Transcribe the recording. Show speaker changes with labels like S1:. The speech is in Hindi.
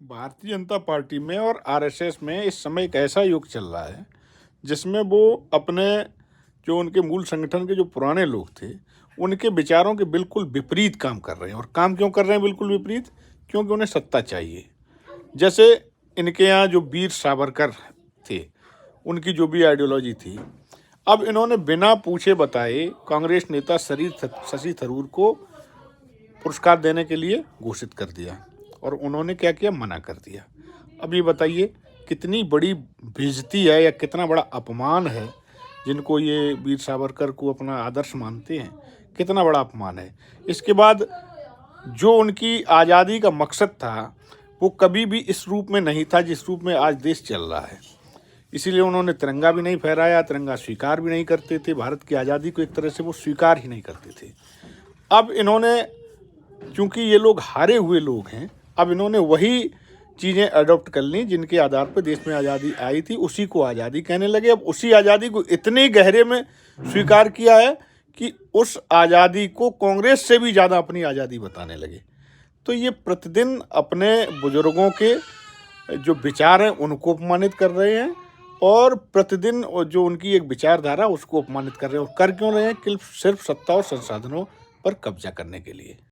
S1: भारतीय जनता पार्टी में और आरएसएस में इस समय एक ऐसा युग चल रहा है जिसमें वो अपने जो उनके मूल संगठन के जो पुराने लोग थे उनके विचारों के बिल्कुल विपरीत काम कर रहे हैं। और काम क्यों कर रहे हैं बिल्कुल विपरीत? क्योंकि उन्हें सत्ता चाहिए। जैसे इनके यहाँ जो वीर सावरकर थे, उनकी जो भी आइडियोलॉजी थी, अब इन्होंने बिना पूछे बताए कांग्रेस नेता शशि थरूर को पुरस्कार देने के लिए घोषित कर दिया और उन्होंने क्या किया? मना कर दिया। अब ये बताइए कितनी बड़ी बेइज्जती है या कितना बड़ा अपमान है। जिनको ये वीर सावरकर को अपना आदर्श मानते हैं, कितना बड़ा अपमान है। इसके बाद जो उनकी आज़ादी का मकसद था वो कभी भी इस रूप में नहीं था जिस रूप में आज देश चल रहा है। इसीलिए उन्होंने तिरंगा भी नहीं फहराया, तिरंगा स्वीकार भी नहीं करते थे। भारत की आज़ादी को एक तरह से वो स्वीकार ही नहीं करते थे। अब इन्होंने, क्योंकि ये लोग हारे हुए लोग हैं, अब इन्होंने वही चीज़ें अडॉप्ट कर ली जिनके आधार पर देश में आज़ादी आई थी, उसी को आज़ादी कहने लगे। अब उसी आज़ादी को इतने गहरे में स्वीकार किया है कि उस आज़ादी को कांग्रेस से भी ज़्यादा अपनी आज़ादी बताने लगे। तो ये प्रतिदिन अपने बुजुर्गों के जो विचार हैं उनको अपमानित कर रहे हैं और प्रतिदिन जो उनकी एक विचारधारा उसको अपमानित कर रहे हैं। और कर क्यों रहे हैं? सिर्फ सत्ता और संसाधनों पर कब्जा करने के लिए।